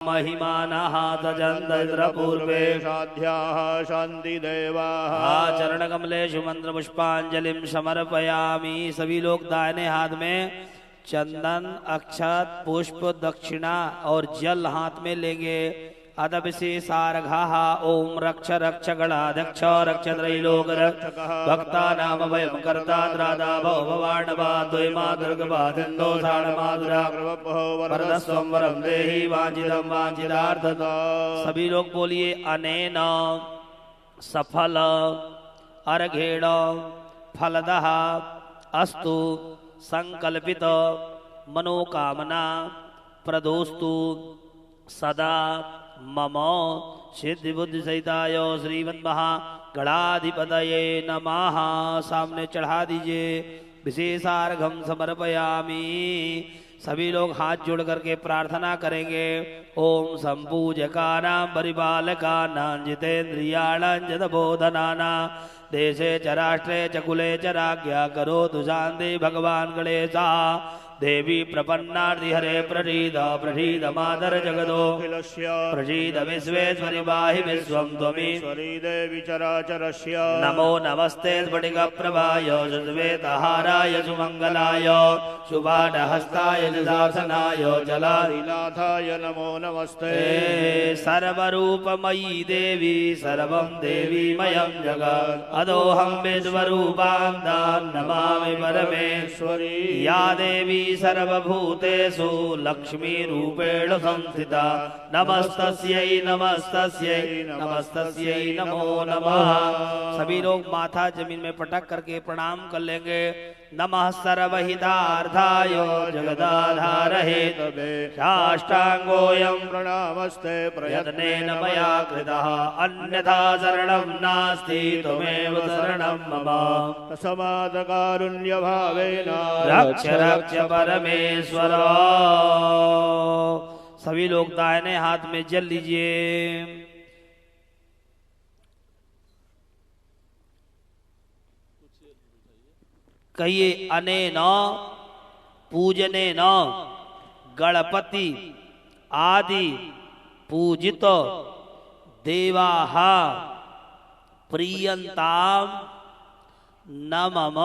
महिमानः तजन्द्रपूर्वे साध्याः शान्तिदेवाः चरणकमलेषु मंत्रपुष्पांजलिं समर्पयामि। सभी लोग दाहिने हाथ में चंदन, अक्षत, पुष्प, दक्षिणा और जल हाथ में लेंगे। अदभिषेसार्घः ओम रक्ष रक्ष गणाध्यक्ष रक्ष त्रैलोक भक्ता नाम वयं कर्ता द्रादा भव भवार्णवा द्वैमा दुर्गबाधिन्दो साणमाधुरा वरदस्वं वरं देहि वाञ्छितं वाञ्छितार्थता। सभी लोग बोलिए अनेन सफल अर्घेण फलदः अस्तु संकल्पित मनोकामना प्रदोस्तु सदा मम सिद्धि बुद्धि सहिताय श्रीमन्महागणाधिपतये नमः। सामने चढ़ा दीजिए। विशेषार्घम समर्पयामि। सभी लोग हाथ जोड़ करके प्रार्थना करेंगे। ओम संपूजकानां परिपालकानां जितेन्द्रियाणां जदबोधनानां देशे च राष्ट्रे च कुले च राज्ञा करोतु शान्ति भगवान् गणेशः। देवी प्रपन्नार्ति हरे प्रसीद प्रसीद मातर जगदो प्रसीद विश्वेश्वरि पाहि विश्वं त्वमीश्वरी देवी चराचरस्य। नमो नमस्ते स्फटिकप्रभाय सुश्वेतहाराय सुमङ्गलाय शुभाडहस्ताय सुदर्शनाय जलाधिनाथाय नमो नमस्ते। सर्वरूपमयी देवी सर्वं देवीमयं जगत् अदोऽहं विश्वरूपान्तां नमामि परमेश्वरी। या देवी सर्वभूतेषु लक्ष्मी रूपेण संस्थिता नमस्तस्यै नमस्तस्यै नमस्तस्यै नमो नमः। सभी लोग माथा जमीन में पटक करके प्रणाम कर लेंगे। नमः सर्वहितार्थाय जगदाधारहेतवे साष्टांगोऽयं प्रणामस्ते प्रयत्नेन मया कृतः अन्यथा शरणं नास्ति त्वमेव शरणं मम। समादकारुण्यभावेन रक्ष रक्ष परमेश्वर। सभी लोग दाहिने हाथ में जल लीजिए। कहिए अनेन पूजनेन गणपति आदि पूजित देवाः प्रियंताम न मम।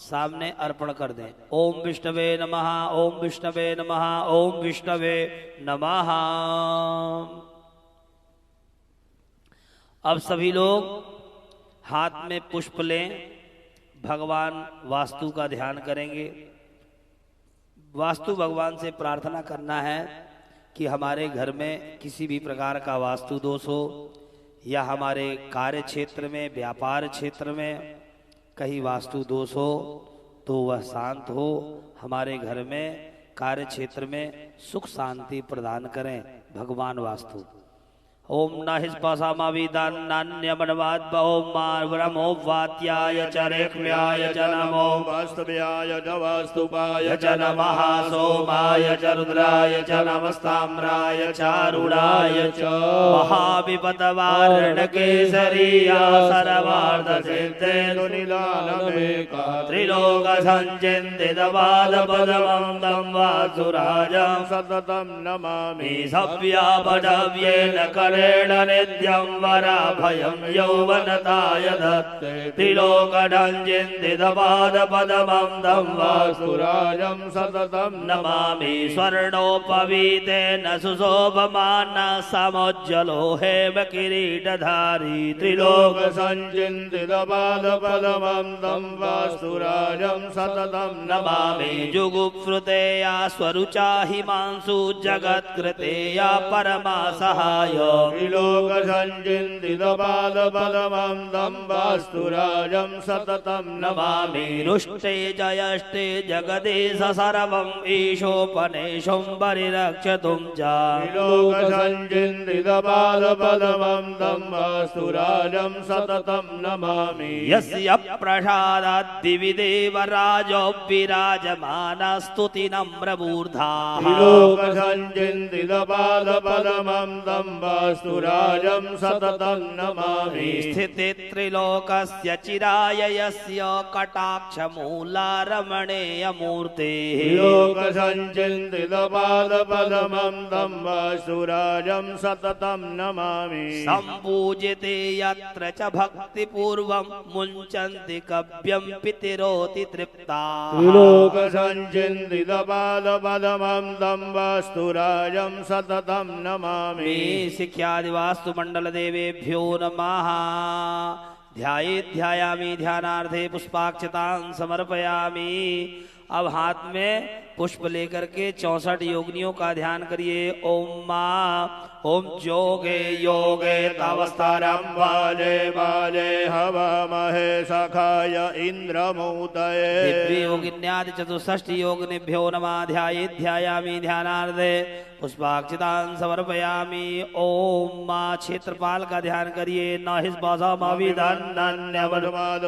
सामने अर्पण कर दें। ओम विष्णवे नमः ओम विष्णवे नमः ओम विष्णवे नमः। अब सभी लोग हाथ में पुष्प लें। भगवान वास्तु का ध्यान करेंगे। वास्तु भगवान से प्रार्थना करना है कि हमारे घर में किसी भी प्रकार का वास्तु दोष हो या हमारे कार्य क्षेत्र में व्यापार क्षेत्र में कहीं वास्तु दोष हो तो वह शांत हो। हमारे घर में कार्य क्षेत्र में सुख शांति प्रदान करें भगवान वास्तु। ओम नाहिस्पसामविदान्नान्यमनवाद् ओम ब्रह्मोवात्याय च रेक्म्याय च नमो वास्तव्याय च वास्तुपाय च नमः सोमाय च रुद्राय च नमस्ताम्राय चारुणाय च महाविपदवारणकेसरीया सर्वार्थसिद्धे निदानमेका त्रिलोकसञ्चिन्तितपादपद्मं तं वासुराजं सततं नमामि। सव्यापटव्येन करेण नित्यं वराभयं यौवनताय दत्ते त्रिलोकसञ्चिन्तितपादपद्मं तं वासुराजं सततं नमामि। स्वर्णोपवीतेन सुशोभमानः समुज्ज्वलो हेम किरीटधारी त्रिलोकसञ्चिन्तितपादपद्मं तं वासुराजं सततं नमामि। जुगुप्सृते या स्वरुचा हिमांशु जगत्कृते या परमा सहाय त्रिलोकसञ्चिन्तितपादपद्मं तं वास्तुराजं सततं नमामि। रुष्टे जयष्टे जगदीश सर्वं ईशोपनेशं परिरक्षतुं च त्रिलोकसञ्चिन्तितपादपद्मं तं वास्तुराजं सततं नमामि। यस्य प्रसादात् दिवि देवराजो विराजमानः स्तुतिनम्रमूर्धा त्रिलोकसञ्चिन्तितपादपद्मं तं वास्तुराजं सततं नमामि स्थिते त्रिलोकस्य चिराय यस्य कटाक्षमूलारमणेयमूर्ते लोकसञ्चिन्तितपादपद्मं तं वास्तुराजं सततं नमामि सम्पूजिते यत्र च भक्तिपूर्वं मुञ्चन्ति कव्यं पितिरोति तृप्ताः त्रिलोकसञ्चिन्तितपादपद्मं तं वास्तुराजं सततं नमामि शिख्यादि वास्तु मंडल देवेभ्यो नमः। ध्यायामि ध्यानार्थे पुष्पाक्षतां समर्पयामि। अब हाथ में पुष्प लेकर के 64 योगिनियों का ध्यान करिए। ओम मां ओम जोगे योगे तवस्थारं बाजे बाजे हवामहे सखाय इंद्रमूतये दिव्य योगिन्यादि 64 योगिनिभ्यो नमः। ध्यायामि ध्यानार्थे पुष्पाक्षतां समर्पयामि। ओम मां क्षेत्रपाल का ध्यान करिए। नहिस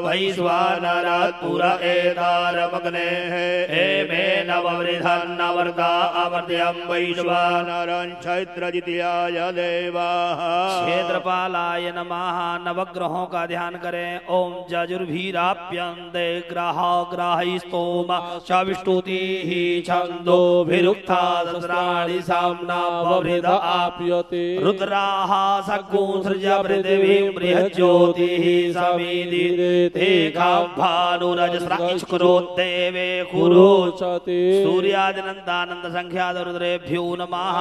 वैश्वानरात्पुर एतारमग्ने एमे नववृधन्नवर्धा अवर्ध्यं वैश्वानरं चैत्रजित्याय देवाः। क्षेत्रपालाय नमः। नवग्रहों का ध्यान करें। ओम जजुर्भीराप्यन्ते ग्रहा ग्राहैस्तोम शविष्टुतिः छन्दोभिरुक्था सहस्राणि साम्ना ववृध आप्यते रुद्राः सगुंसृज पृथिवीं बृहज्योतिः समीदिते भानुरजस्र इच्छुरोद्देवे कुरोचते सूर्यादिनन्दानंद संख्यात रुद्रेभ्यो नमः।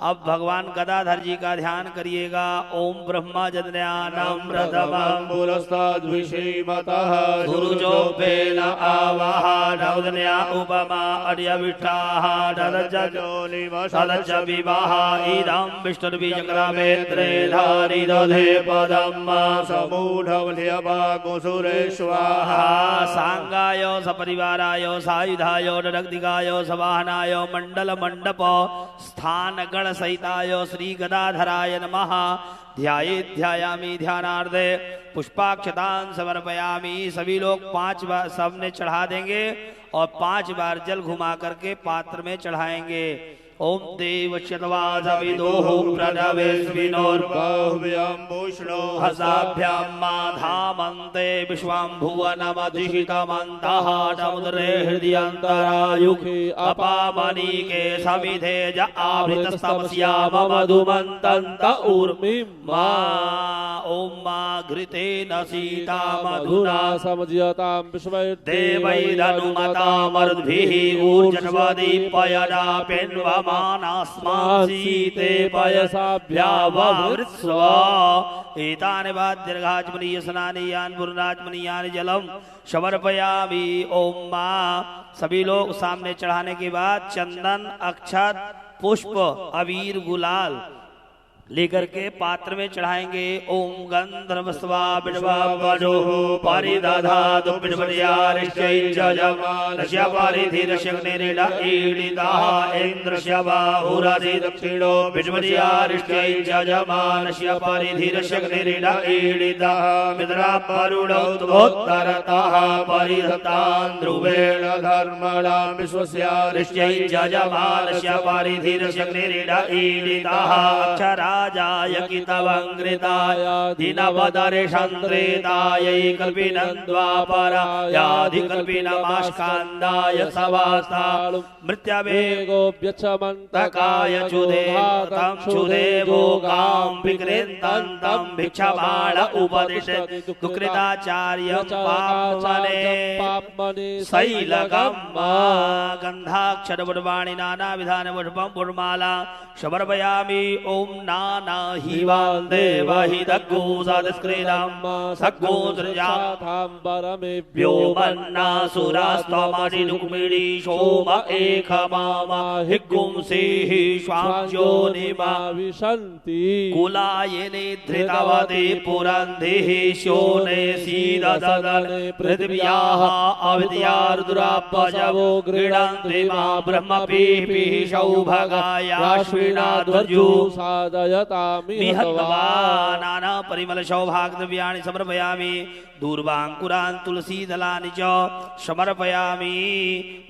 अब भगवान गदाधर जी का ध्यान करिएगा। ओम ब्रह्मा जन्यानं प्रथमं पुरस्ताद्विषीमतः सुरुजोपेन आवाह नवदन्या उपमा अर्यविष्ठाः सदच विवाह इदं विष्णुर्बीजक्रमेत्रे धारि दधे पदं समूढवल्यवाकुसुरेश्वाहा सांगाय सपरिवाराय सायुधाय डगदिगाय सवाहनाय मंडल मंडप स्थान गण सहिताय श्री गदाधराय नमः। ध्यायामि ध्यानार्थे पुष्पाक्षतां समर्पयामि। सभी लोग 5 बार सबने चढ़ा देंगे और 5 बार जल घुमा करके पात्र में चढ़ाएंगे। ओम देवशतवासविदोः प्रणवेस्विनोर्बाहुभ्यां पूष्णो हसाभ्यां माधामन्ते विश्वाम्भुवनमधिषितमन्तः समुद्रे हृदयन्तरायुखे अपामनीके समिधे ज आवृतस्तमस्याम मधुमन्तन्त ऊर्मिं मा ओम मा घृतेन सीता मधुना समज्यतां देवैरनुमतामरुद्भिः ऊर्जन्वदीपयना पेन्वमानास्मासीते पयसाभ्याववृत्स्व एतानि वाद्यर्घाचमनीय स्नानीयान् पूर्णाचमनीयानि जलम समर्पयामि। ओम मां सभी लोग सामने चढ़ाने के बाद चंदन अक्षत पुष्प अबीर गुलाल लेकर के पात्र में चढ़ाएंगे। ओम गंधर्वस्वा बिडवा वजो परिदधातु बिडवरियारिश्चैजमानस्य परिधिरशग्निरिड ईडितः इन्द्रस्य बाहुरधि दक्षिणो बिडवरियारिश्चैजमानस्य परिधिरशग्निरिड ईडितः मित्रापरुणोत्तरतः परिधत्तान् ध्रुवेण धर्मणां विश्वस्यारिश्चैजमानस्य परिधिरशग्निरिड ईडितः अक्षरा जाय कितवंग्रिताय दिनवदर्शन्त्रेताय कल्पिनद्वापरायाधिकल्पिनमास्कान्दाय सवास्तालु मृत्यवेगोऽभ्यचमन्तकाय चुदेहातं चुदेवोगां विकृन्तन्तं भिक्षमाण उपदिशति दुकृताचार्यं पाप्मने शैलकं गन्धाक्षरपुष्पाणि नानाविधानपुष्पं पुष्पमाला समर्पयामि। ओम नाना हिवान् देवहि दग्गोसादस्क्रीडं सग्गोसृजाथाम्बरमेभ्यो मन्नासुरास्त्वमणि रुक्मिणी सोम एकमामा हिग्गुंसेः स्वाञ्जोनिमा विशन्ति कुलायने धृतवते पुरन्धिः शोने सीददने पृथिव्याः अविद्यार्दुरापजवो गृह्णन्ति मा ब्रह्मपीपिः सौभगायाश्विनाध्वर्यो साधयतामिहत्वा नाना परिमल सौभाग्यद्रव्याणि समर्पयामि। दूर्वांकुरान् तुलसीदलानि च समर्पयामि।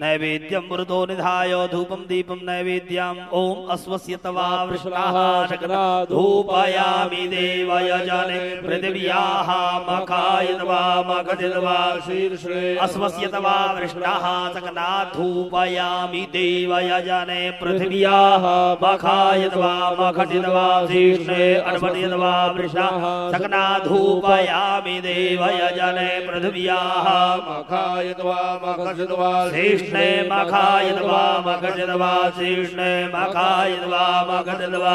नैवेद्यं मृतो निधाय धूपं दीपं नैवेद्यम् ओम अस्वस्य तवा वृष्णः शकना धूपयामि देवयजने पृथिव्याः मखायित्वा मखदित्वा शीर्षे अस्वस्यत्वा वृष्णः सकना धूपयामि देवयजने पृथिव्याः मखायित्वा मखदित्वा शीर्षे अन्वदित्वा वृष्णः सकना धूपयामि देवयजने पृथिव्याः मखायित्वा मखदित्वा शीर्षे मखायित्वा मखदित्वा शीर्षे मखायित्वा मखदित्वा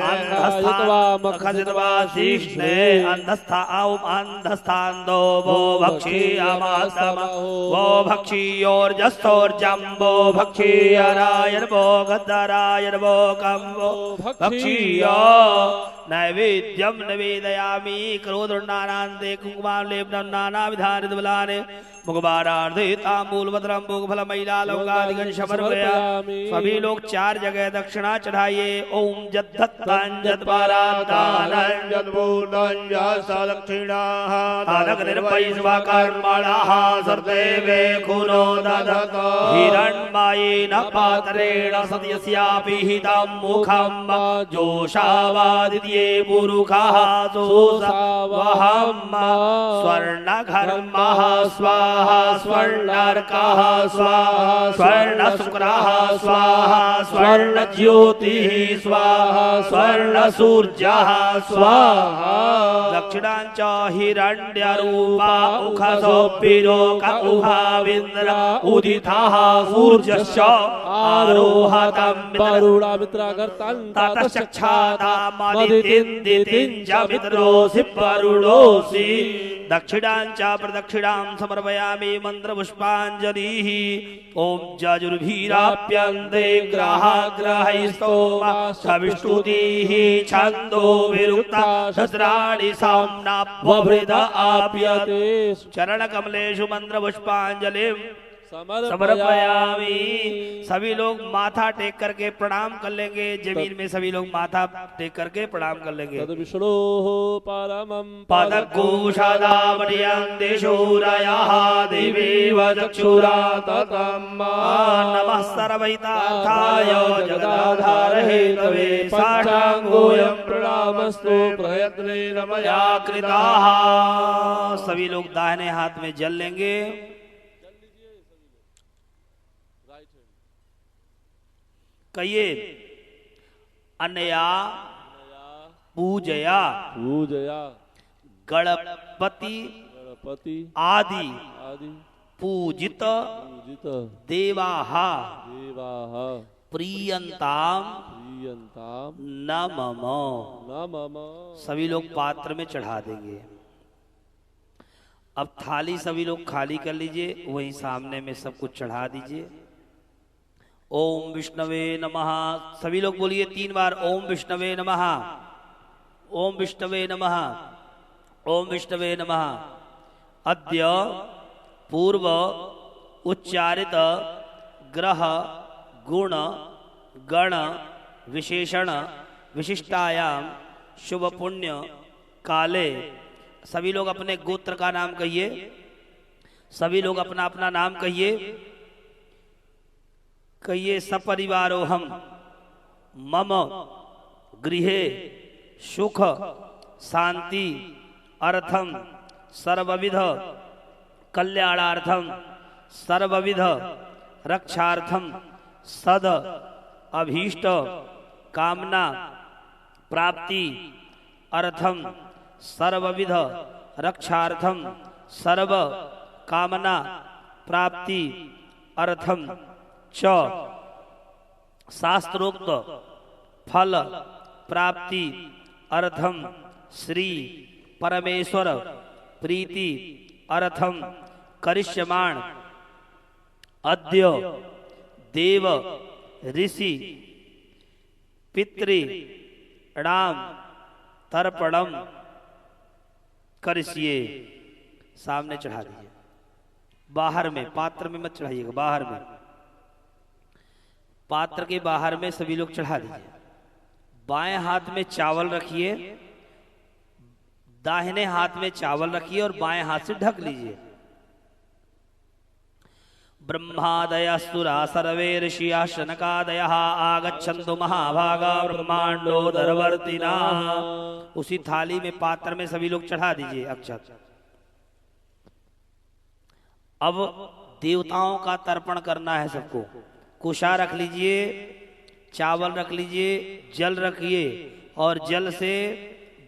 अंधस्था मखदित्वा शीर्षे अंधस्था अंधस्थान्दो वो भक्षीयमासम वो भक्षीयोर्जस्तोर्जं वो भक्षीयरायन वो गद्धरायन वो कं वो भक्षीय नैवेद्यं निवेदयामि क्रोधुर्नानान्ते कुङ्कुमां लेपनं नानाविधानिधबलानि मुखबारार्धे ताम्बूलभद्रं भोगफलमैलालौकादिकं समर्पयामि। सभी लोग 4 जगह दक्षिणा चढ़ाइए। ओम जद्धत्तं जद्वारादानं जद्भूतं यस्तदक्षिणाः तादग्निर्पैश्वकर्मणः सर्देवे खुनो ददत हिरण्मयेन पात्रेण सत्यस्यापि हितं मुखं जोषावादित्ये पुरुखः सोऽसवहम् स्वर्णघर्मः स्वाहा स्वर्णार्कः स्वाहा स्वर्णशुक्रः स्वाहा स्वर्णज्योतिः स्वाहा स्वर्णसूर्यः स्वाहा दक्षिणाञ्च हिरण्यरूपा उखसोऽपिरोक उभाविन्द्र उदितः सूर्यश्च आरोहतं वरुणमित्रागर्तं ततश्चक्षादामदितिं च मित्रोऽसि वरुणोऽसि दक्षिणाञ्च प्रदक्षिणां समर्पयामि मन्त्रपुष्पाञ्जलिः। ओम जजुर्भीराप्यन्ते ग्रहैस्तोमा सविष्णुतिः छन्दो विरुक्ता शस्त्राणि साम्नाप्वभृत आप्यते चरणकमलेषु मन्त्रपुष्पाञ्जलिं समर्पयामि। सभी लोग माथा टेक करके प्रणाम कर लेंगे। जमीन में सभी लोग माथा टेक करके प्रणाम कर लेंगे। तद्विष्णोः परमं पदकोशदामणियं दिशूरयः दिवीव चक्षुरा नमः सर्वैतार्थाय जगदाधार हेतवे साष्टांगोऽयं प्रणामस्तु प्रयत्नेन मया कृताः। सभी लोग दाहिने हाथ में जल लेंगे। कहिए अनया पूजया पूजया गणपति गणपति आदि आदि पूजित पूजित देवाः देवाः प्रियंताम प्रियंताम न मम। न मम। सभी लोग पात्र में चढ़ा देंगे। अब थाली सभी लोग खाली कर लीजिए, वहीं सामने में सब कुछ चढ़ा दीजिए। ओम विष्णवे नमः। सभी लोग बोलिए 3 बार ओम विष्णवे नमः, ओम विष्णवे नमः, ओम विष्णवे नमः। अद्य पूर्व उच्चारित ग्रह गुण गण विशेषण विशिष्टायाम शुभ पुण्य काले सभी लोग अपने गोत्र का नाम कहिए। सभी लोग अपना अपना नाम कहिए। कहिए सपरिवारो हम मम गृहे सुख शांति अर्थम सर्वविध कल्याणार्थम सर्वविध रक्षार्थम सद अभीष्ट कामना प्राप्ति अर्थम सर्वविध रक्षार्थम सर्व कामना प्राप्ति अर्थम च शास्त्रोक्त फल प्राप्ति अर्थम श्री परमेश्वर प्रीति अर्थम करिष्यमाण अद्य देव ऋषि पितृ राम तर्पणम करिष्ये। सामने चढ़ा दीजिए। बाहर में, पात्र में मत चढ़ाइएगा, बाहर में, पात्र के बाहर में सभी लोग चढ़ा दीजिए। बाएं हाथ में चावल रखिए, दाहिने हाथ में चावल रखिए और बाएं हाथ से ढक लीजिए। ब्रह्मादयस्तुरा सर्वे ऋषिया शनकादयः आगच्छन्तु महाभागा ब्रह्मांडोदरवर्तिनाः। उसी थाली में पात्र में सभी लोग चढ़ा दीजिए अक्षत। अब देवताओं का तर्पण करना है सबको। कुशा रख लीजिए, चावल रख लीजिए, जल रखिए और जल से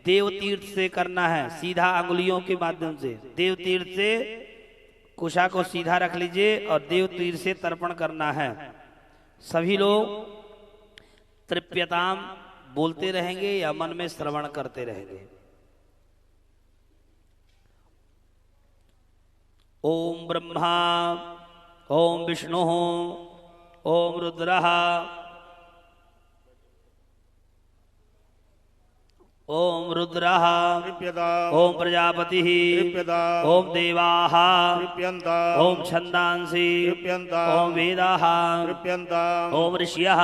देव तीर्थ से करना है, सीधा अंगुलियों के माध्यम से देव तीर्थ से कुशा को सीधा रख लीजिए और देव तीर्थ से तर्पण करना है। सभी लोग तृप्यताम बोलते रहेंगे या मन में श्रवण करते रहेंगे। ओम ब्रह्मा, ओम विष्णु, ओम रुद्रः, ओम रुद्रः, ओम प्रजापतिः, ओम देवाः, ओम छंदांसि, ओम वेदाः, ओम ऋषयः,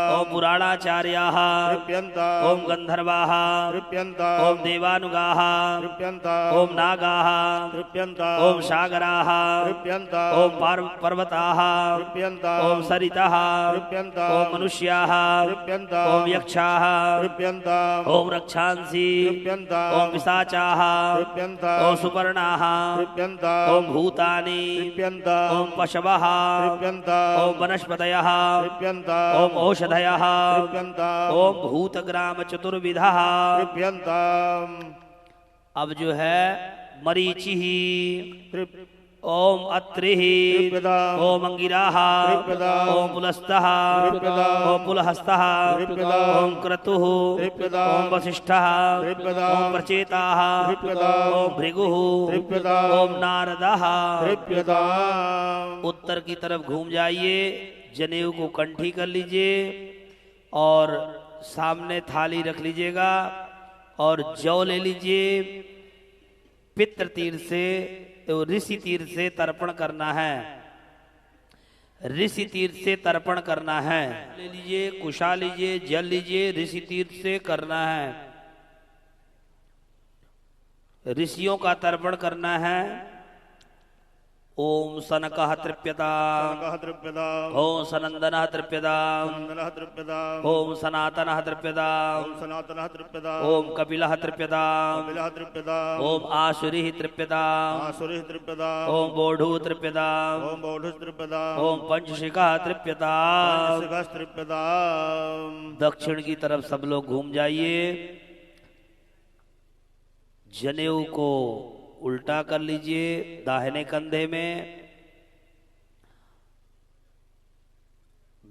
ओम पुराणाचार्याः, ओम गंधर्वाः, ओम देवानुगाः, ओम नागाः, ओम सागराः, ओम पर्वताः, ओम सरिताः, ओम मनुष्याः, ओम यक्षाः, ओम रक्षांसि, ओम पिशाचाः, ओम सुपर्णाः, ओम भूतानि, ओम पशवः, ओम वनस्पतयः, ओम औषधयः, ओम भूतग्राम चतुर्विधः। अब जो है मरीचिः, ओम अत्रिः, ओम अंगिराः, ओम पुलस्तः, ओम पुलहस्तः, ओम क्रतुः, ओम वसिष्ठः, ओम प्रचेताः, ओम भृगुः, ओम नारदः। उत्तर की तरफ घूम जाइए, जनेऊ को कंठी कर लीजिए और सामने थाली रख लीजिएगा और जौ ले लीजिए। पितृ तीर्थ से तो ऋषि तीर्थ से तर्पण करना है, ऋषि तीर्थ से तर्पण करना है। ले लीजिए, कुशा लीजिए, जल लीजिए, ऋषि तीर्थ से करना है। ऋषियों का तर्पण करना है। ओम सनकः तृप्यताम्, ओम सनंदनः तृप्यताम्, ओम सनातनः तृप्यताम्, ओम कपिलः तृप्यताम्, ओम आसुरिः तृप्यताम्, ओम बोढुः तृप्यताम्, ओम पंचशिखः तृप्यताम्। दक्षिण की तरफ सब लोग घूम जाइए। जनेऊ को उल्टा कर लीजिए दाहिने कंधे में,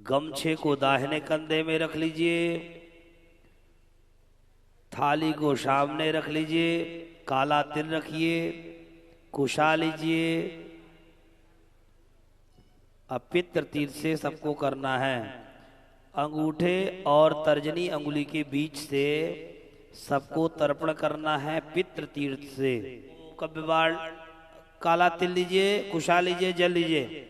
गमछे को दाहिने कंधे में रख लीजिए, थाली को सामने रख लीजिए, काला तिल रखिए, कुशा लीजिए। अब पितृ तीर्थ से सबको करना है। अंगूठे और तर्जनी अंगुली के बीच से सबको तर्पण करना है पितृ तीर्थ से। कब्यवाड़ काला तिल लीजिए, कुशा लीजिए, जल लीजिए।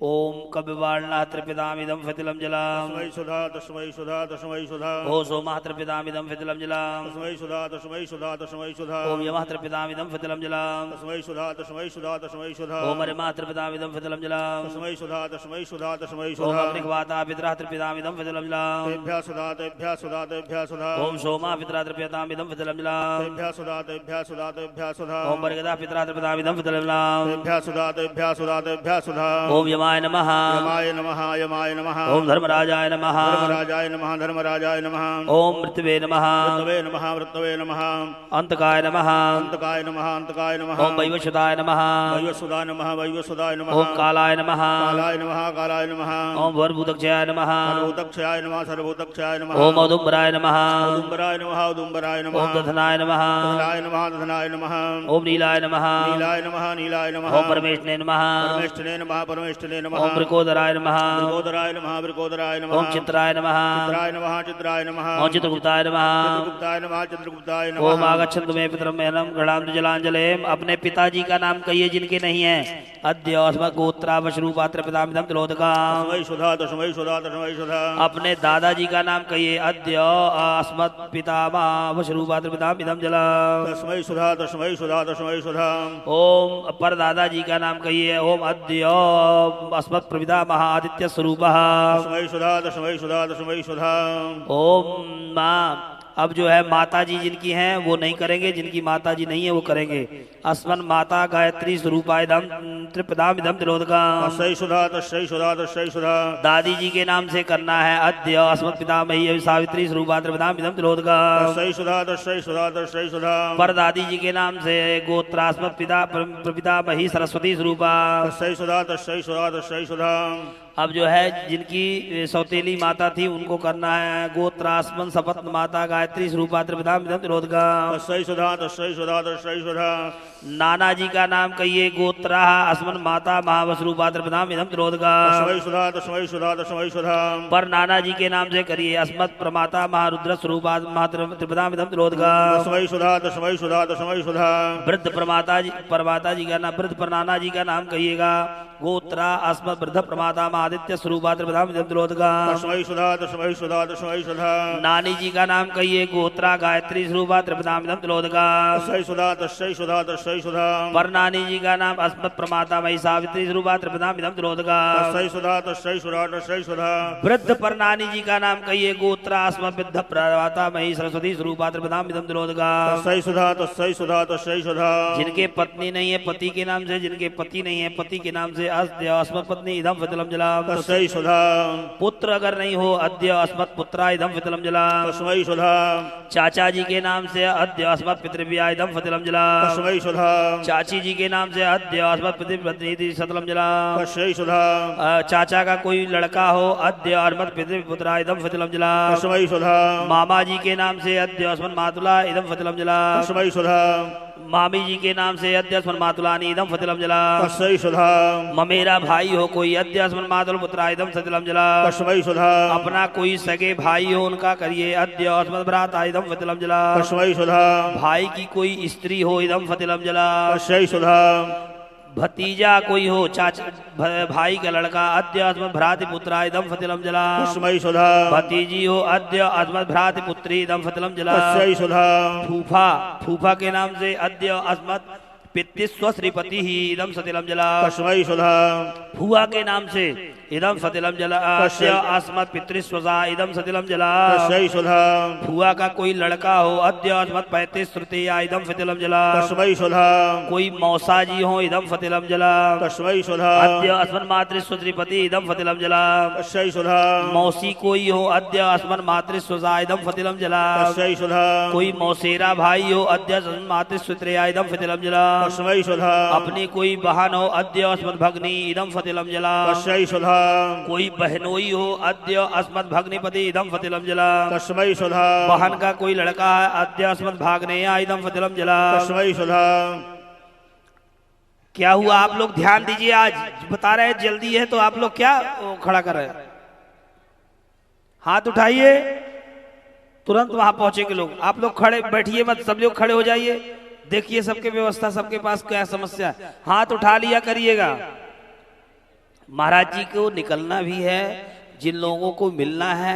ओम कब्यवाड़नाथ तृप्यतामिदं फतिलं जलम्, तस्मै सुधा तस्मै सुधा तस्मै सुधा। ओ सोमः तृप्यतामिदं फतिलं जलम्, तस्मै सुधा तस्मै सुधा तस्मै सुधा। ओम यमः तृप्यतामिदं फतिलं जलम्, तस्मै सुधा तस्मै सुधा तस्मै सुधा। ओम अरिमः तृप्यतामिदं फतिलं जलम्, तस्मै सुधा तस्मै सुधा तस्मै ओम सुधा। अग्निह्वाता पितरः तृप्यतामिदं फतिलं जलम्, तेभ्यः सुधा तेभ्यः सुधा तेभ्यः सुधा। ओम सोमः पितरः तृप्यतामिदं फतिलं जलम्, तेभ्यः सुधा तेभ्यः सुधा तेभ्यः सुधा। ओम वर्गदः पितरः तृप्यतामिदं फतिलं जलम्, तेभ्यः सुधा तेभ्यः सुधा तेभ्यः सुधा। ओम यमाय नमः, यमाय नमः यमाय नमः। ओम धर्मराजाय नमः, धर्मराजाय नमः धर्मराजाय नमः। ओम मृत्युवे नमः, मृतवे नमः मृतवे नमः। अंतकाय नमः, अंतकाय नमः अंतकाय नमः। ओम वैवस्वताय नमः, वैवस्वताय नमः वैवस्वताय नमः। ओम कालाय नमः, कालाय नमः कालाय नमः। ओम सर्वभूतक्षयाय नमः, सर्वभूतक्षयाय नमः सर्वभूतक्षयाय नमः। ओम औदुम्बराय नमः, औदुम्बराय नमः औदुम्बराय नमः। ओम दधनाय नमः, दधनाय नमः दधनाय नमः। ओम नीलाय नमः, नीलाय नमः नीलाय नमः। ओम परमेष्ठिने नमः, परमेष्ठिने नमः परमेष्ठिने तस्मै नमः ओम वृकोदराय नमः वृकोदराय नमः वृकोदराय नमः ओम चित्राय नमः चित्राय नमः चित्राय नमः ओम चित्रगुप्ताय नमः चित्रगुप्ताय नमः चित्रगुप्ताय नमः ओम आगच्छन्तु मे पितरं मेहनं गणाम जलांजलेम। अपने पिताजी का नाम कहिए जिनके नहीं है। अद्य अस्मत् गोत्रावशरूपात्र पितामिदं तिलोदकाम। तस्मै सुधा तस्मै सुधा तस्मै सुधा अपने दादाजी का नाम कहिए। अद्य अस्मत् पितामहवशरूपात्र पितामिदं जलम। तस्मै सुधा तस्मै सुधा तस्मै सुधा ओम पर दादाजी का नाम कहिए। ओम अद्य अस्मत् प्रपितामह आदित्य स्वरूपः। तस्मै सुधा तस्मै सुधा तस्मै सुधा ओम माँ। अब जो है माता जी जिनकी हैं वो नहीं करेंगे, जिनकी माता जी नहीं है वो करेंगे। अस्मन् माता गायत्री स्वरूपायदम त्रिपदाम इदम तिलोदकाम। तस्मै सुधा तस्मै सुधा तस्मै सुधा दादी जी के नाम से करना है। अद्य अस्मत् पितामही सावित्री स्वरूपा त्रिपदाम इदम तिलोदकाम। तस्मै सुधा तस्मै सुधा तस्मै सुधा पर दादी जी के नाम से गोत्रास्मत् पिता प्रपितामही सरस्वती स्वरूपा। तस्मै सुधा तस्मै सुधा तस्मै सुधा अब जो है जिनकी सौतेली माता थी उनको करना है। गोत्रास्मन् सपत्न माता गायत्री स्वरूपा त्रिपदाम इदम तिलोदकाम। तस्मै सुधा तस्मै सुधा तस्मै सुधा नाना जी का नाम कहिए। गोत्रा अस्मन् माता महावस्वरूपा त्रिपदाम इदम तिलोदकाम। तस्मै सुधा तस्मै सुधा तस्मै सुधा पर नाना जी के नाम से करिए। अस्मत् प्रमाता महारुद्र स्वरूपा त्रिपदाम इदम तिलोदकाम। तस्मै सुधा तस्मै सुधा तस्मै सुधा वृद्ध परमाता जी का नाम वृद्ध परनाना जी का नाम कहिएगा। गोत्रा अस्मत् वृद्ध प्रमाता आदित्य स्वरूपा त्रिपदाम इदम तिलोदकाम। तस्मै सुधा तस्मै सुधा तस्मै सुधा नानी जी का नाम कहिए। गोत्रा गायत्री स्वरूपा त्रिपदाम इदम तिलोदकाम। तस्मै सुधा तस्मै सुधा तस्मै सुधा पर नानी जी का नाम अस्मत् प्रमाता मही सावित्री स्वरूपा त्रिपदाम इदम तिलोदकाम। तस्मै सुधा तस्मै सुधा तस्मै सुधा वृद्ध पर नानी जी का नाम कहिए। गोत्रा अस्मत् वृद्ध प्रमाता मही सरस्वती स्वरूपा त्रिपदाम इदम तिलोदकाम। तस्मै सुधा तस्मै सुधा तस्मै सुधा जिनके पत्नी नहीं है पति के नाम से, जिनके पति नहीं है पति के नाम से अद्य अस्मत् पत्नी इदम फितलम जलाम। तस्मै सुधा पुत्र अगर नहीं हो अद्य अस्मत् पुत्रा इदम फितलम जलाम। तस्मै सुधा चाचा जी के नाम से अद्य अस्मत् पितृव्या इदम फितलम जलाम। तस्मै सुधा चाची जी के नाम से अद्य अस्मत् पितृपत्नी सतलम जलाम। तस्मै सुधा चाचा का कोई लड़का हो अद्य अस्मत् पितृपुत्रा इदम फितलम जलाम। तस्मै सुधा मामा जी के नाम से अद्य अस्मत् मातुला इदम फितलम जलाम। तस्मै सुधा मामी जी के नाम से अद्य अस्मत् मातुलानी इदम फतिलम जलाम। तस्मै सुधा ममेरा भाई हो कोई अद्य अस्मत् मातुल पुत्रा इदम फतिलम जलाम। तस्मै सुधा अपना कोई सगे भाई हो उनका करिए अद्य अस्मत् भ्राता इदम फतिलम जलाम। तस्मै सुधा भाई की कोई स्त्री हो इदम फतिलम जलाम। तस्मै सुधा भतीजा कोई हो चाचा भाई का लड़का अद्य अस्मत् भ्राति पुत्रा इदम फतिलम जलाम। तस्मै सुधा भतीजी हो अद्य अस्मत् भ्राति पुत्री इदम फतिलम जलाम। तस्मै सुधा फूफा के नाम से अद्य अस्मत् पितृस्व श्रीपति ही इदम सतिलम जलाम। तस्मै सुधा फुआ के नाम से इदम सतिलम जलाम। अस्मत् पितृस्वजा इदम सतिलम जलाम। तस्मै सुधा फुआ का कोई लड़का हो अद्य अस्मत् पैतृ तृतीया इदम फतिलम जलाम। तस्मै सुधा कोई मौसा जी हो इदम फतिलम जलाम। तस्मै सुधा अद्य अस्मत् मातृस्व श्रीपति इदम फतिलम जलाम। तस्मै सुधा मौसी कोई हो अद्य अस्मत् मातृस्वजा इदम फतिलम जलाम। तस्मै सुधा कोई मौसेरा भाई हो अद्य अस्मत् मातृस्वत्रया इदम फतिलम जलाम। तस्मै सुधा अपनी कोई बहन हो अद्य अस्मत् भग्नी इदम फतिलम जलाम। तस्मै सुधा कोई बहनोई हो अद्य अस्मत् भग्निपति इदम फतिलम जलाम। तस्मै सुधा बहन का कोई लड़का है अद्य अस्मत् भाग्नेया इदम फतिलम जलाम। तस्मै सुधा क्या हुआ आप लोग ध्यान दीजिए, आज बता रहे हैं जल्दी है तो आप लोग क्या खड़ा कर रहे हैं? हाथ उठाइए, तुरंत वहां पहुंचेंगे लोग। आप लोग खड़े बैठिए मत, सब लोग खड़े हो जाइए। देखिए सबके व्यवस्था, सबके पास क्या समस्या है। हाथ उठा लिया करिएगा। महाराज जी को निकलना भी है, जिन लोगों को मिलना है,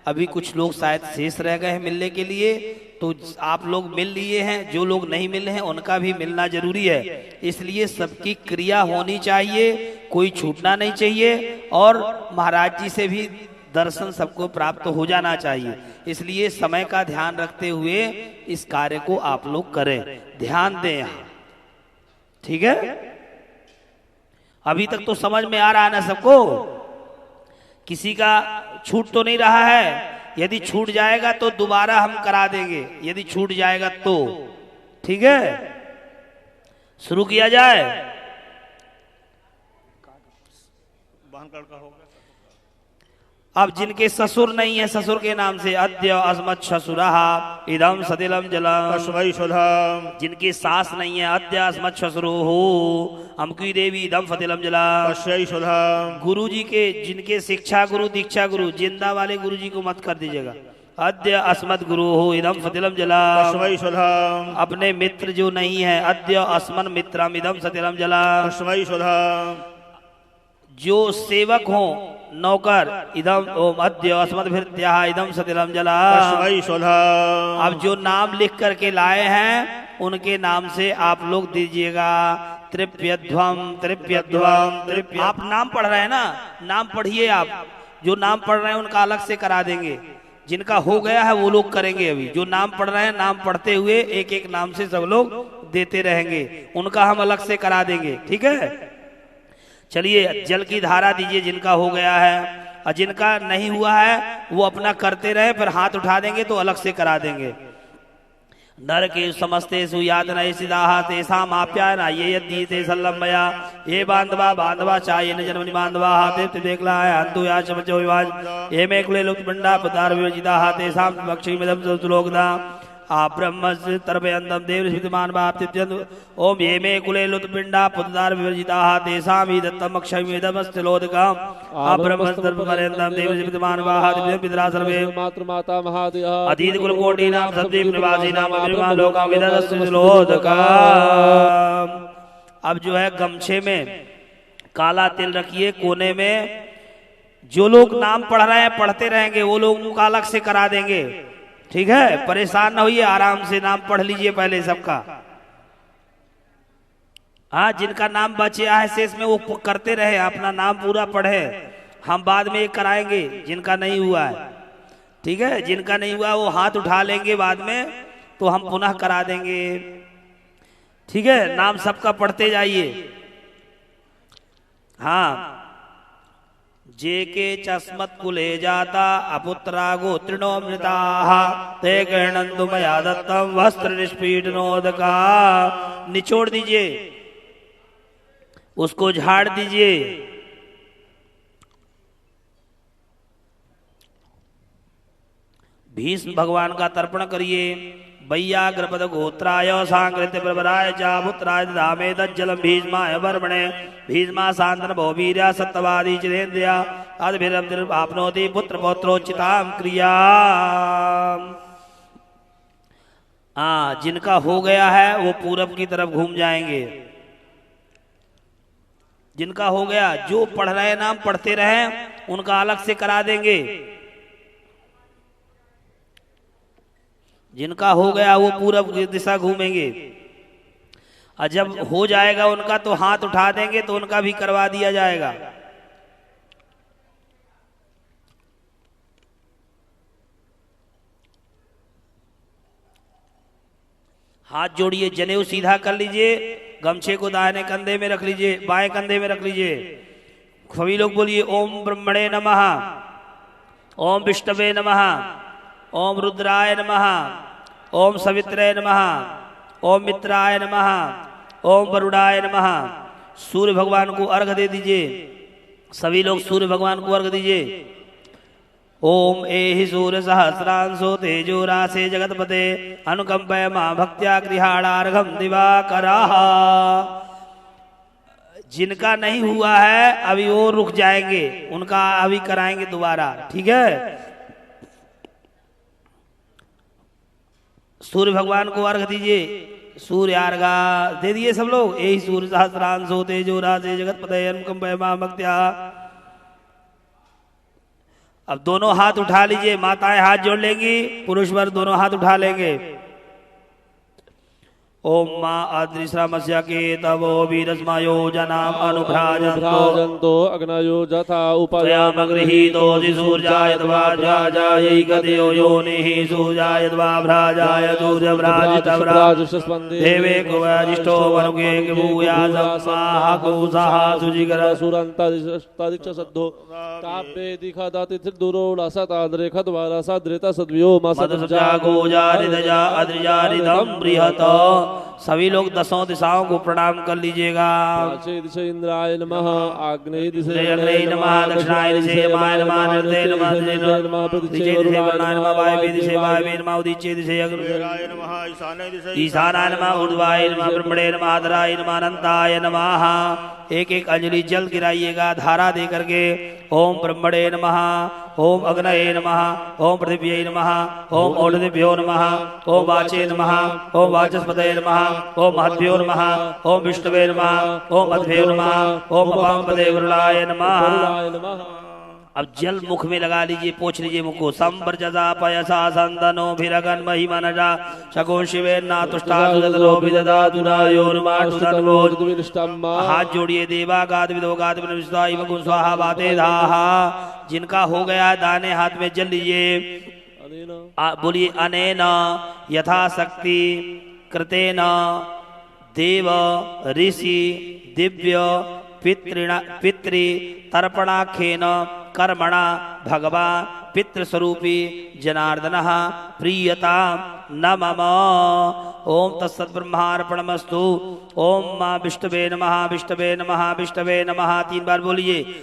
अभी कुछ लोग शायद शेष रह गए हैं मिलने के लिए, तो आप लोग मिल लिए हैं। जो लोग नहीं मिले हैं उनका भी मिलना जरूरी है, इसलिए सबकी क्रिया होनी चाहिए, कोई छूटना नहीं चाहिए। और महाराज जी से भी दर्शन सबको प्राप्त हो जाना चाहिए, इसलिए समय का ध्यान रखते हुए इस कार्य को आप लोग करें, ध्यान दें यहाँ, ठीक है। अभी तक तो समझ में आ रहा है ना सबको? किसी का छूट तो नहीं रहा है? यदि छूट जाएगा तो दोबारा हम करा देंगे, यदि छूट जाएगा तो, ठीक है। शुरू किया जाए। अब जिनके ससुर नहीं है, ससुर के नाम से अद्य अस्मत् ससुरहा इदम सतिलम जलम। तस्मै सुधा जिनकी सास नहीं है, अद्य अस्मत् ससुरोहु अमकी देवी इदम फतिलम जलम। तस्यै सुधा गुरु जी के, जिनके शिक्षा गुरु दीक्षा गुरु, जिंदा वाले गुरु जी को मत कर दीजिएगा। अद्य अस्मत् गुरु हो इदम फतिलम जलम। तस्मै सुधा अपने मित्र जो नहीं है, अद्य अस्मन मित्रम इदम सतिलम जलम। तस्मै सुधा जो सेवक हो, नौकर, इदम ओम अद्य अस्मत् भृत्या इदम सतिलम जलम। तस्मै सुधा अब जो नाम लिख करके लाए हैं उनके नाम से आप लोग दीजिएगा। त्रिप्यध्वम त्रिप्यध्वम त्रिप्य। आप नाम पढ़ रहे हैं ना, नाम पढ़िए। आप जो नाम पढ़ रहे हैं उनका अलग से करा देंगे। जिनका हो गया है वो लोग करेंगे। अभी जो नाम पढ़ रहे हैं, नाम पढ़ते हुए एक एक नाम से सब लोग देते रहेंगे, उनका हम अलग से करा देंगे। ठीक है, चलिए जल की धारा दीजिए जिनका हो गया है, और जिनका नहीं हुआ है वो अपना करते रहे, फिर हाथ उठा देंगे तो अलग से करा देंगे। नर के समस्ते सुयातना सिदाहा तेषा माप्यायना ये यदि ते सल्लमया ये बांधवा बांधवा चाहे न जन्मनि बांधवा हाथे देखला है अंतु या चमचो विवाज ये में कुले लुप्त बंडा पदार विजिता हाथे साम बक्षी मिदम सुलोकदा आ ब्रह्मस्य तरभयंतम देव स्मृतिमान बाप्तित्यंत ओम ये में कुले लुप्त पिंडा पदार विजिता हाथे साम ही दत्तम अक्षय मिदमस्तलोदकम आ ब्रह्मस्य तरभयंतम देव स्मृतिमान बाहाते पितरा सर्वे मातृ माता महादेव अतीत कुल कोटि नाम सद्दीप निवासी नाम अभिमान लोका विदस्लोदका। अब जो है गमछे में काला तिल रखिए कोने में। जो लोग नाम पढ़ रहे हैं पढ़ते रहेंगे, वो लोग उनका अलग से करा देंगे। ठीक है, परेशान ना होइए, आराम से नाम पढ़ लीजिए पहले सबका। हाँ, जिनका नाम बचा है शेष में वो करते रहे, अपना नाम पूरा पढ़े। हम बाद में एक कराएंगे जिनका नहीं हुआ है। ठीक है, जिनका नहीं हुआ वो हाथ उठा लेंगे बाद में, तो हम पुनः करा देंगे। ठीक है, नाम सबका पढ़ते जाइए। हाँ, जे के चस्मत् कुले जाता अपुत्रा गोत्रिणोमृता ते गृह्णन्तु मया दत्तम वस्त्र निष्पीडनोदका। निचोड़ दीजिए, उसको झाड़ दीजिए। भीष्म भगवान का तर्पण करिए। वैयाग्रपद गोत्राय सांकृत्य प्रवराय चा पुत्राय धामे तज्जलम भीष्माय वर्मणे भीष्मा शांतन भोवीर्या सत्यवादी चिरेन्द्रिया अद्भिरब्धिर आपनोति पुत्र पौत्रोचिताम क्रिया। जिनका हो गया है वो पूरब की तरफ घूम जाएंगे। जिनका हो गया, जो पढ़ रहे नाम पढ़ते रहे, उनका अलग से करा देंगे। जिनका हो गया वो पूरब की दिशा घूमेंगे, और जब हो जाएगा उनका तो हाथ उठा देंगे तो उनका भी करवा दिया जाएगा। हाथ जोड़िए, जनेऊ सीधा कर लीजिए, गमछे को दाहिने कंधे में रख लीजिए, बाएं कंधे में रख लीजिए। सभी लोग बोलिए ओम ब्रह्मणे नमः, ओम विष्णवे नमः, ओम रुद्राय नमः, ओम सवित्रे नमः, ओम मित्राय नमः, ओम वरुणाय नमः। सूर्य भगवान को अर्घ दे दीजिए। सभी लोग सूर्य भगवान को अर्घ दीजिए। ओम एहि सूर्य सहस्रांशो तेजो रासे जगतपते अनुकंपय मां भक्त्या गृहाणार्घम दिवाकरः। जिनका नहीं हुआ है अभी वो रुक जाएंगे, उनका अभी कराएंगे दोबारा। ठीक है, सूर्य भगवान को अर्घ दीजिए। सूर्य अर्घा दे दिए सब लोग। यही सूर्य सहस्रांशो तेजो रासे जगतपते अनुकंपय मां भक्त्या। अब दोनों हाथ उठा लीजिए, माताएं हाथ जोड़ लेंगी, पुरुष वर्ग दोनों हाथ उठा लेंगे। ओम मां अदृश्यमस्य केतवो वीरस्मयो जनाम अनुभ्राजन्तो अग्नयो जथा उपयामगृहीतो सूर्याय द्वाभ्राजायैकदेव योनिः सूर्याय द्वाभ्राजाय सूर्यभ्राजितव्राजस्पन्दे देवे कुवजिष्ठो वरुगे भूयासमाहकुसः सुजिगर सुरन्तादिच्च सद्धो तापे दिखदातिथिर्दुरो लसताद्रे खद्वारा सद्रेता सद्व्यो मसदजा गोजारिदजा अद्रिजारिदं बृहत सभी लोग दसों दिशाओं को प्रणाम कर लीजिएगा। प्राचे दिशे इंद्राय नमः, आग्नेय दिशे अग्नये नमः, दक्षिणाय दिशे यमाय नमः, नमस्ते नमः, नमः, दिशे वरुणाय नमः, वायव्य दिशे वायव्य नमः, उदिचे दिशे कुबेराय नमः, ईशान्य दिशे ईशानाय नमः, ऊर्ध्वाय नमः, ब्रह्मणे नमः, आदराय नमः, अनंताय नमः। एक एक अंजलि जल गिराइएगा धारा दे करके। ओम ब्रह्मणे नमः, ओम अग्नये नमः, ओम पृथिव्यै नमः, ओम ओषधिभ्यो नमः, ओम वाचे नमः, ओम वाचस्पतये नमः, ओम महद्भ्यो नमः, ओम विष्णवे नमः, ओम मध्वे नमः, ओम अपांपदे वरुणाय नमः। वरुणाय नमः। अब जल मुख में लगा लीजिए, पोछ लीजिए मुख को। संवर्जसा पयसा संदनो भिरगन महिमनजा शकुन शिवे नातुष्टा सुदलोभिददातु नायोर्माटु तन्वो। हाथ जोड़िए। देवा गाद विदो गाद विस्वाई मगुन स्वाहा बाते धाहा। जिनका हो गया दाने हाथ में जल लीजिए। बोलिए अनेन यथाशक्ति कृतेन देव ऋषि दिव्य पितृ तर्पणाख्येन कर्मणा भगवान पितृस्वरूपी जनार्दन प्रीयता न मम। ओम तत्सद्ब्रह्मार्पणमस्तु। ओम मां विष्णवे नमः, विष्णवे नमः, विष्णवे नमः। 3 बार बोलिए।